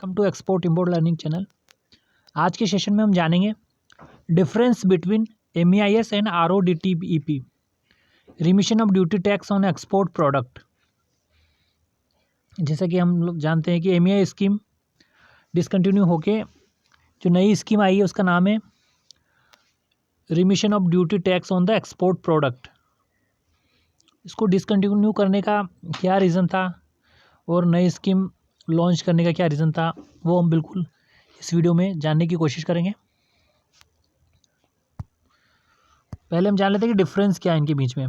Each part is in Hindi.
Welcome to export import learning channel. आज के सेशन में हम जानेंगे difference between MEIS and RODTEP, remission of duty tax on export product. जैसा कि हम लोग जानते हैं कि MEIS स्कीम डिसकंटिन्यू होके जो नई स्कीम आई है उसका नाम है remission of duty tax on the export product. इसको डिसकंटिन्यू करने का क्या रीज़न था और नई स्कीम लॉन्च करने का क्या रीज़न था, वो हम बिल्कुल इस वीडियो में जानने की कोशिश करेंगे। पहले हम जान लेते हैं कि डिफरेंस क्या है इनके बीच में।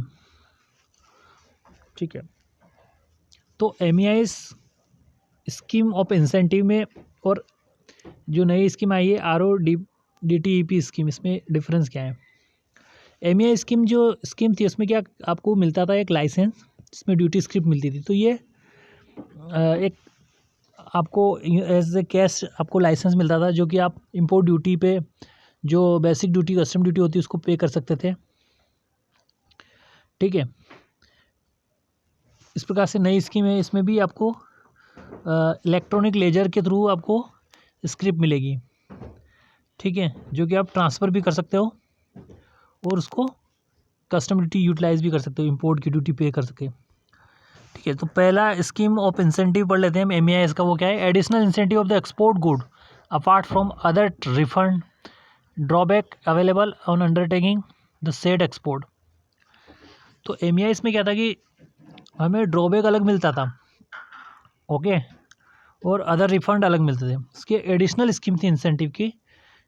ठीक है, तो MEIS स्कीम ऑफ इंसेंटिव में और जो नई स्कीम आई है RODTEP स्कीम, इसमें डिफरेंस क्या है। MEIS स्कीम जो स्कीम थी उसमें क्या आपको मिलता था, एक लाइसेंस जिसमें ड्यूटी स्क्रिप्ट मिलती थी। तो ये एक आपको एज ए कैश आपको लाइसेंस मिलता था, जो कि आप इंपोर्ट ड्यूटी पे जो बेसिक ड्यूटी कस्टम ड्यूटी होती है उसको पे कर सकते थे। ठीक है, इस प्रकार से नई स्कीम है, इसमें भी आपको इलेक्ट्रॉनिक लेजर के थ्रू आपको स्क्रिप्ट मिलेगी। ठीक है, जो कि आप ट्रांसफ़र भी कर सकते हो और उसको कस्टम ड्यूटी यूटिलाइज भी कर सकते हो, इंपोर्ट की ड्यूटी पे कर सके। ठीक है, तो पहला स्कीम ऑफ इंसेंटिव पढ़ लेते हैं हम MEIS का। वो क्या है? Additional incentive of the export good apart from other refund drawback available on undertaking the said export. तो MEIS में क्या था कि हमें ड्रॉबैक अलग मिलता था, ओके, और अदर रिफंड अलग मिलते थे। उसकी एडिशनल स्कीम थी इंसेंटिव की,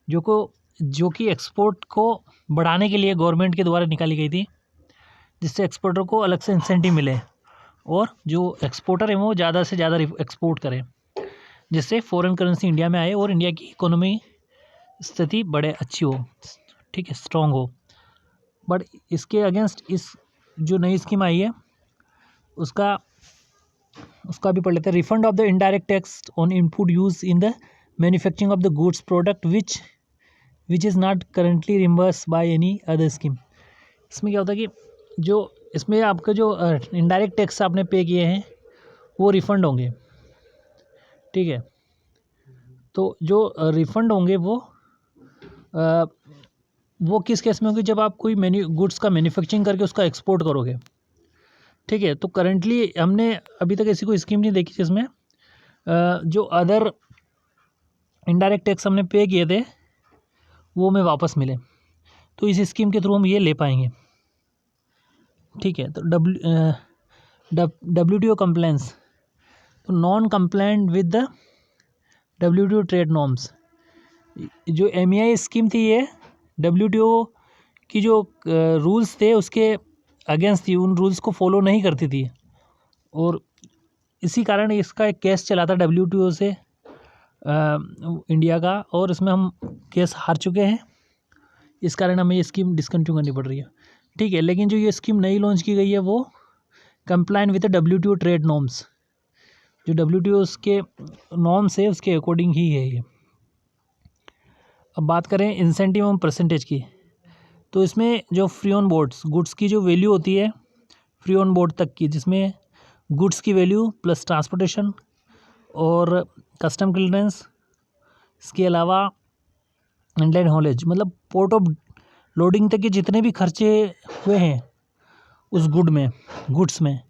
जो कि एक्सपोर्ट को बढ़ाने के लिए गवर्नमेंट के द्वारा निकाली गई थी, जिससे एक्सपोर्टर को अलग से इंसेंटिव मिले और जो एक्सपोर्टर है वो ज़्यादा से ज़्यादा एक्सपोर्ट करें, जिससे फॉरेन करेंसी इंडिया में आए और इंडिया की इकोनॉमी स्थिति बड़े अच्छी हो, ठीक है, स्ट्रॉन्ग हो। बट इसके अगेंस्ट इस जो नई स्कीम आई है उसका भी पढ़ लेते हैं। Refund of the indirect tax on input use in the manufacturing of the goods product which is not currently reimburse by any other scheme. इसमें क्या होता है कि जो इसमें आपके जो इनडायरेक्ट टैक्स आपने पे किए हैं वो रिफ़ंड होंगे। ठीक है, तो जो रिफ़ंड होंगे वो किस केस में होंगे? जब आप कोई गुड्स का मैन्युफैक्चरिंग करके उसका एक्सपोर्ट करोगे। ठीक है, तो करंटली हमने अभी तक ऐसी कोई स्कीम नहीं देखी जिसमें जो अदर इनडायरेक्ट टैक्स हमने पे किए थे वो हमें वापस मिले। तो इस स्कीम के थ्रू हम ये ले पाएंगे। ठीक है, तो WTO कंप्लायंस, तो non compliant with the WTO trade norms. जो MEIS स्कीम थी ये WTO की जो रूल्स थे उसके अगेंस्ट थी, उन रूल्स को फॉलो नहीं करती थी, और इसी कारण इसका एक केस चला था WTO से इंडिया का, और इसमें हम केस हार चुके हैं। इस कारण हमें ये स्कीम डिसकंटिन्यू करनी पड़ रही है। ठीक है, लेकिन जो ये स्कीम नई लॉन्च की गई है वो compliant with the WTO trade norms, जो WTO के नॉर्म्स है उसके अकॉर्डिंग ही है ये। अब बात करें इंसेंटिव और परसेंटेज की, तो इसमें जो फ्री ऑन बोर्ड्स गुड्स की जो वैल्यू होती है फ्री ऑन बोर्ड तक की, जिसमें गुड्स की वैल्यू प्लस ट्रांसपोर्टेशन और कस्टम क्लियरेंस, इसके अलावा इनलैंड हॉलेज, मतलब पोर्ट ऑफ लोडिंग तक के जितने भी खर्चे हुए हैं उस गुड्स में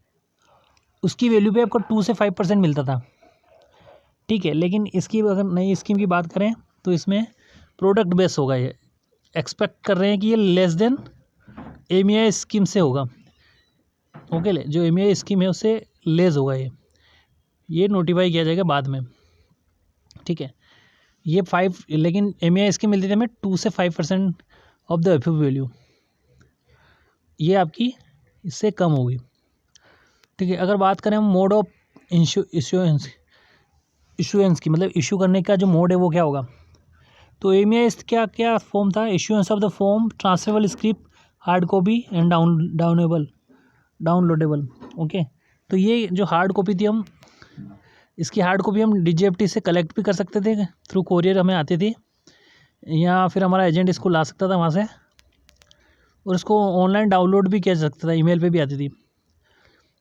उसकी वैल्यू पे आपको 2 से 5% मिलता था। ठीक है, लेकिन इसकी अगर नई स्कीम की बात करें तो इसमें प्रोडक्ट बेस होगा। ये एक्सपेक्ट कर रहे हैं कि ये लेस देन MEIS स्कीम से होगा। ओके, जो MEIS स्कीम है उससे लेस होगा ये नोटिफाई किया जाएगा बाद में। ठीक है, ये 5, लेकिन MEIS स्कीम मिलती थी हमें 2 से 5% ऑफ द एफओ वैल्यू, ये आपकी इससे कम होगी। ठीक है, अगर बात करें हम मोड ऑफ इशुएंस की, मतलब इशू करने का जो मोड है वो क्या होगा, तो MEIS क्या क्या फॉर्म था? Issuance of the form, transferable script, hard copy and downloadable. Okay, तो ये जो हार्ड कॉपी थी इसकी हार्ड कॉपी हम DGFT से कलेक्ट भी कर सकते थे, थ्रू कोरियर हमें आती थी, या फिर हमारा एजेंट इसको ला सकता था वहाँ से, और इसको ऑनलाइन डाउनलोड भी किया जा सकता था, ईमेल पे भी आती थी।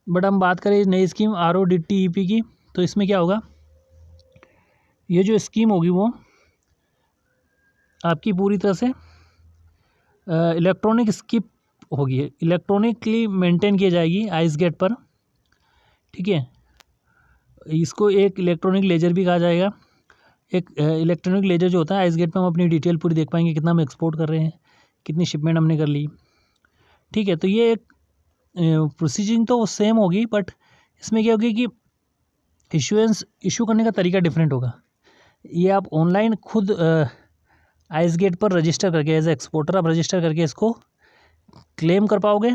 बट हम बात करें नई स्कीम RODTEP की, तो इसमें क्या होगा ये जो स्कीम होगी वो आपकी पूरी तरह से इलेक्ट्रॉनिक स्किप होगी, इलेक्ट्रॉनिकली मेंटेन की जाएगी आइस गेट पर, ठीक है। इसको एक इलेक्ट्रॉनिक लेजर भी कहा जाएगा। एक इलेक्ट्रॉनिक लेजर जो होता है आइस गेट पे हम अपनी डिटेल पूरी देख पाएंगे, कितना हम एक्सपोर्ट कर रहे हैं, कितनी शिपमेंट हमने कर ली, ठीक है। तो ये एक प्रोसीजिंग तो सेम होगी, बट इसमें क्या होगी कि इशू करने का तरीका डिफरेंट होगा। ये आप ऑनलाइन खुद आइस गेट पर रजिस्टर करके एज ए एक्सपोर्टर आप रजिस्टर करके इसको क्लेम कर पाओगे,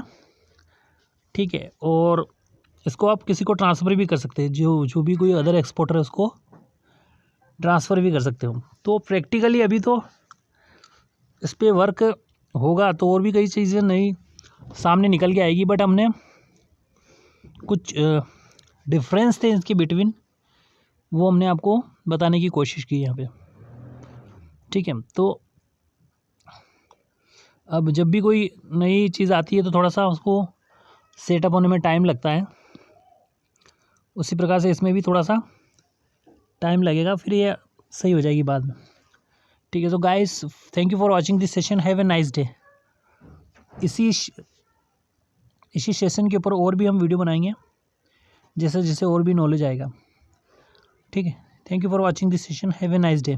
ठीक है। और इसको आप किसी को ट्रांसफ़र भी कर सकते हैं, जो भी कोई अदर एक्सपोर्टर है उसको ट्रांसफ़र भी कर सकते हो। तो प्रैक्टिकली अभी तो इस पर वर्क होगा, तो और भी कई चीज़ें नई सामने निकल के आएगी, बट हमने कुछ डिफरेंस थे इसके बिटवीन, वो हमने आपको बताने की कोशिश की यहाँ पे, ठीक है। तो अब जब भी कोई नई चीज़ आती है तो थोड़ा सा उसको सेटअप होने में टाइम लगता है, उसी प्रकार से इसमें भी थोड़ा सा टाइम लगेगा, फिर ये सही हो जाएगी बाद में, ठीक है। तो guys, thank you for watching this session, have a nice day. इसी सेशन के ऊपर और भी हम वीडियो बनाएंगे जैसे जैसे और भी नॉलेज आएगा, ठीक है। Thank you for watching this session, have a nice day.